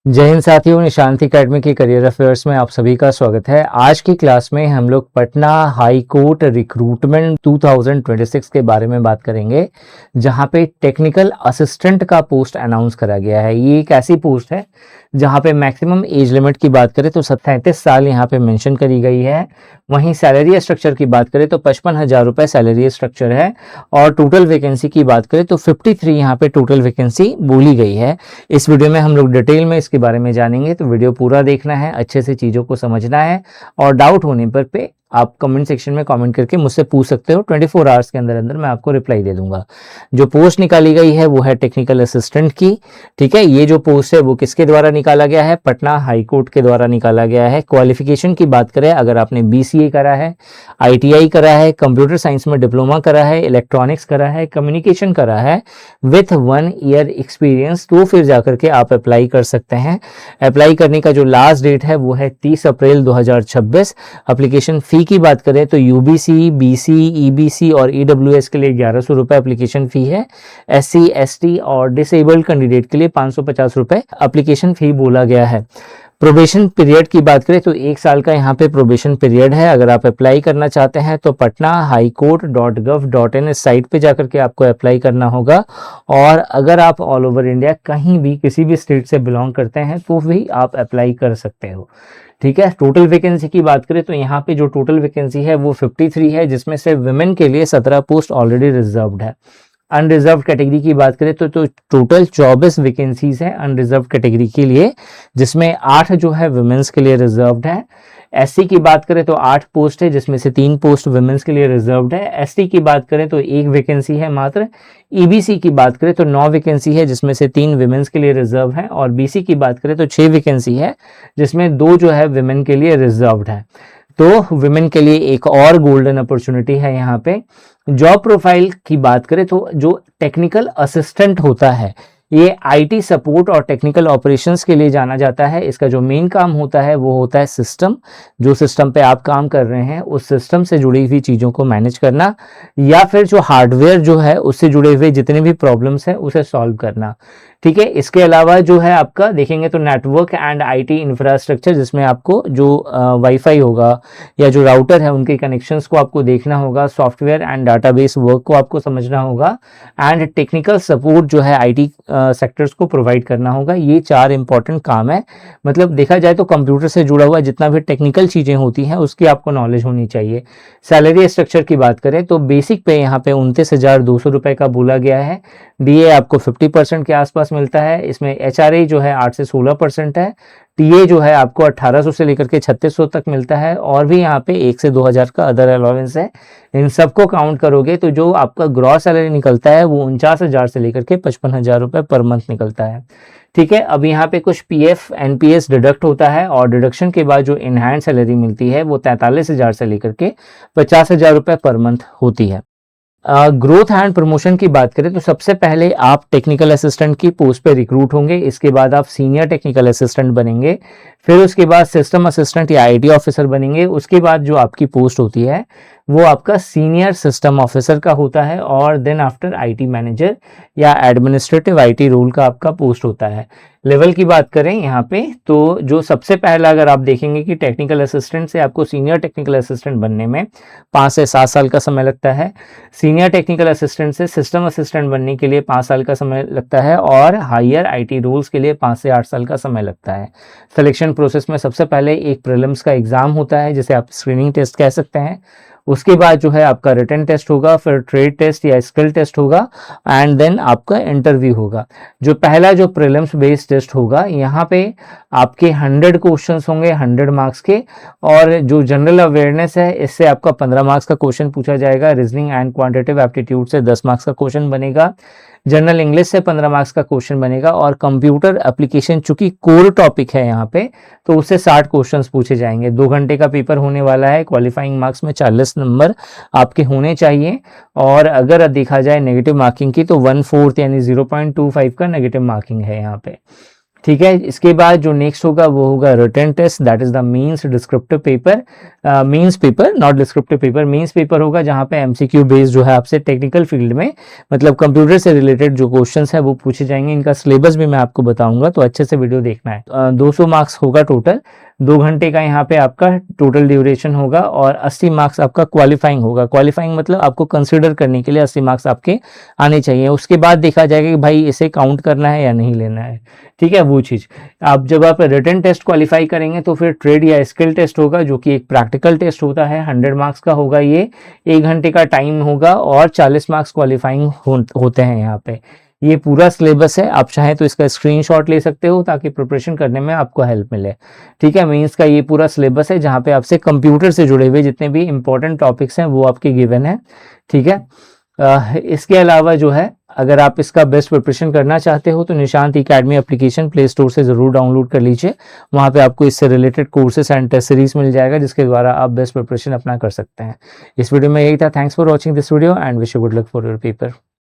जय हिंद साथियों, निशांति एकेडमी के करियर अफेयर्स में आप सभी का स्वागत है। आज की क्लास में हम लोग पटना हाई कोर्ट रिक्रूटमेंट 2026 के बारे में बात करेंगे, जहां पे टेक्निकल असिस्टेंट का पोस्ट अनाउंस करा गया है। ये एक ऐसी पोस्ट है जहां पे मैक्सिमम एज लिमिट की बात करें तो 37 साल यहाँ पे मेंशन करी गई है। वहीं सैलरी स्ट्रक्चर की बात करें तो 55,000 रुपये सैलरी स्ट्रक्चर है और टोटल वैकेंसी की बात करें तो 53 यहाँ पे टोटल वैकेंसी बोली गई है। इस वीडियो में हम लोग डिटेल में इसके बारे में जानेंगे, तो वीडियो पूरा देखना है, अच्छे से चीज़ों को समझना है और डाउट होने पर पे आप कमेंट सेक्शन में कमेंट करके मुझसे पूछ सकते हो। 24 आवर्स के अंदर अंदर मैं आपको रिप्लाई दे दूंगा। जो पोस्ट निकाली गई है वो है टेक्निकल असिस्टेंट की। ठीक है, ये जो पोस्ट है वो किसके द्वारा निकाला गया है? पटना हाई कोर्ट के द्वारा निकाला गया है। क्वालिफिकेशन की बात करें, अगर आपने BCA करा है, ITI करा है, कंप्यूटर साइंस में डिप्लोमा करा है, इलेक्ट्रॉनिक्स करा है, कम्युनिकेशन करा है विथ 1 ईयर एक्सपीरियंस, तो फिर जाकर के आप अप्लाई कर सकते हैं। अप्लाई करने का जो लास्ट डेट है वो है 30 अप्रैल 2026। एप्लीकेशन फी की बात करें तो UBC, BC, EBC और EWS के लिए 1100 रुपये एप्लीकेशन फी है। SC, ST और डिसेबल्ड कैंडिडेट के लिए 550 रुपये एप्लीकेशन फी बोला गया है। प्रोबेशन पीरियड की बात करें तो 1 साल का यहाँ पे प्रोबेशन पीरियड है। अगर आप अप्लाई करना चाहते हैं तो patnahighcourt.gov.in इस साइट पे जाकर के आपको अप्लाई करना होगा। और अगर आप ऑल ओवर इंडिया कहीं भी किसी भी स्टेट से बिलोंग करते हैं तो भी आप अप्लाई कर सकते हो। ठीक है, टोटल वैकेंसी की बात करें तो यहाँ पे जो टोटल वैकेंसी है वो 53 है, जिसमें से वुमेन के लिए 17 पोस्ट ऑलरेडी रिजर्व्ड है। अनरिजर्व कैटेगरी की बात करें तो टोटल 24 वैकेंसीज हैं अनरिजर्व कैटेगरी के लिए, जिसमें 8 जो है वुमेन्स के लिए रिजर्व्ड है। SC की बात करें तो 8 पोस्ट है, जिसमें से 3 पोस्ट वुमेन्स के लिए रिजर्व्ड है। ST की बात करें तो 1 वैकेंसी है मात्र। EBC की बात करें तो 9 वैकेंसी है, जिसमें से 3 वुमेन्स के लिए रिजर्व है। और BC की बात करें तो 6 वैकेंसी है, जिसमें 2 जो है वुमेन के लिए रिजर्व्ड है। तो वुमेन के लिए एक और गोल्डन अपॉर्चुनिटी है यहाँ पे। जॉब प्रोफाइल की बात करें तो जो टेक्निकल असिस्टेंट होता है, ये IT सपोर्ट और टेक्निकल ऑपरेशंस के लिए जाना जाता है। इसका जो मेन काम होता है वो होता है सिस्टम, जो सिस्टम पे आप काम कर रहे हैं उस सिस्टम से जुड़ी हुई चीज़ों को मैनेज करना, या फिर जो हार्डवेयर जो है उससे जुड़े हुए जितने भी प्रॉब्लम्स हैं उसे सॉल्व करना। ठीक है, इसके अलावा जो है आपका देखेंगे तो नेटवर्क एंड IT इंफ्रास्ट्रक्चर, जिसमें आपको जो वाईफाई होगा या जो राउटर है उनके कनेक्शंस को आपको देखना होगा, सॉफ्टवेयर एंड डाटाबेस वर्क को आपको समझना होगा, एंड टेक्निकल सपोर्ट जो है IT सेक्टर्स को प्रोवाइड करना होगा। ये 4 इंपॉर्टेंट काम है। मतलब देखा जाए तो कंप्यूटर से जुड़ा हुआ जितना भी टेक्निकल चीज़ें होती हैं उसकी आपको नॉलेज होनी चाहिए। सैलरी स्ट्रक्चर की बात करें तो बेसिक पे यहाँ पे 29,200 रुपये का बोला गया है। DA आपको 50% के आसपास मिलता है। इसमें HRA जो है 8 से 16% है। TA जो है आपको 1800 से लेकर के 3600 तक मिलता है। और भी यहाँ पे 1 से 2,000 का अदर अलाउंस है। इन सबको काउंट करोगे तो जो आपका ग्रॉस सैलरी निकलता है वो 49,000 से लेकर के 55,000 रुपये पर मंथ निकलता है। ठीक है, अब यहाँ पे कुछ PF NPS डिडक्ट होता है और डिडक्शन के बाद जो इनहैंड सैलरी मिलती है वो 43,000 से लेकर के 50,000 रुपये पर मंथ होती है। ग्रोथ एंड प्रमोशन की बात करें तो सबसे पहले आप टेक्निकल असिस्टेंट की पोस्ट पे रिक्रूट होंगे। इसके बाद आप सीनियर टेक्निकल असिस्टेंट बनेंगे, फिर उसके बाद सिस्टम असिस्टेंट या IT ऑफिसर बनेंगे। उसके बाद जो आपकी पोस्ट होती है वो आपका सीनियर सिस्टम ऑफिसर का होता है और देन आफ्टर IT मैनेजर या एडमिनिस्ट्रेटिव IT रोल का आपका पोस्ट होता है। लेवल की बात करें यहाँ पे तो जो सबसे पहला अगर आप देखेंगे कि टेक्निकल असिस्टेंट से आपको सीनियर टेक्निकल असिस्टेंट बनने में 5 से 7 साल का समय लगता है। सीनियर टेक्निकल असिस्टेंट से सिस्टम असिस्टेंट बनने के लिए 5 साल का समय लगता है और हायर IT रोल्स के लिए 5 से 8 साल का समय लगता है। सिलेक्शन प्रोसेस में सबसे पहले एक प्रीलिम्स का एग्जाम होता है, जिसे आप स्क्रीनिंग टेस्ट कह सकते हैं। उसके बाद जो है आपका रिटन टेस्ट होगा, फिर ट्रेड टेस्ट या स्किल टेस्ट होगा एंड देन आपका इंटरव्यू होगा। जो पहला जो प्रीलिम्स बेस्ड टेस्ट होगा यहाँ पे आपके 100 क्वेश्चंस होंगे 100 मार्क्स के, और जो जनरल अवेयरनेस है इससे आपका 15 मार्क्स का क्वेश्चन पूछा जाएगा। रीजनिंग एंड क्वांटिटेटिव एप्टीट्यूड से 10 मार्क्स का क्वेश्चन बनेगा। जनरल इंग्लिश से 15 मार्क्स का क्वेश्चन बनेगा और कंप्यूटर एप्लीकेशन चूंकि कोर टॉपिक है यहाँ पे तो उससे 60 क्वेश्चंस पूछे जाएंगे। 2 घंटे का पेपर होने वाला है। क्वालिफाइंग मार्क्स में 40 नंबर आपके होने चाहिए और अगर देखा जाए नेगेटिव मार्किंग की तो 1/4 यानी 0.25 का नेगेटिव मार्किंग है यहाँ पे। ठीक है। इसके बाद जो नेक्स्ट होगा वो होगा written test, that is the means descriptive paper, means paper not descriptive paper, means paper होगा जहाँ पे एमसीक्यू बेस्ड जो है आपसे टेक्निकल फील्ड में मतलब कंप्यूटर से रिलेटेड जो क्वेश्चंस है वो पूछे जाएंगे। इनका सिलेबस भी मैं आपको बताऊंगा, तो अच्छे से वीडियो देखना है। 200 मार्क्स होगा टोटल, 2 घंटे का यहाँ पे आपका टोटल ड्यूरेशन होगा और 80 मार्क्स आपका क्वालिफाइंग होगा। क्वालिफाइंग मतलब आपको कंसिडर करने के लिए 80 मार्क्स आपके आने चाहिए। उसके बाद देखा जाएगा कि भाई इसे काउंट करना है या नहीं लेना है, ठीक है। वो चीज़ आप जब आप रिटन टेस्ट क्वालिफाई करेंगे तो फिर ट्रेड या स्किल टेस्ट होगा जो कि एक प्रैक्टिकल टेस्ट होता है, 100 मार्क्स का होगा ये, 1 घंटे का टाइम होगा और 40 मार्क्स क्वालिफाइंग होते हैं यहाँ पे। ये पूरा सिलेबस है, आप चाहें तो इसका स्क्रीनशॉट ले सकते हो ताकि प्रिपरेशन करने में आपको हेल्प मिले, ठीक है। मीन्स का ये पूरा सिलेबस है जहाँ पे आपसे कंप्यूटर से जुड़े हुए जितने भी इंपॉर्टेंट टॉपिक्स हैं वो आपके गिवन है, ठीक है। इसके अलावा जो है अगर आप इसका बेस्ट प्रिपरेशन करना चाहते हो तो Nishant academy application play store से ज़रूर डाउनलोड कर लीजिए। वहाँ पे आपको इससे related courses and test series मिल जाएगा जिसके द्वारा आप बेस्ट प्रिपरेशन अपना कर सकते हैं। इस वीडियो में यही था। Thanks for watching this video and wish you good luck for your paper.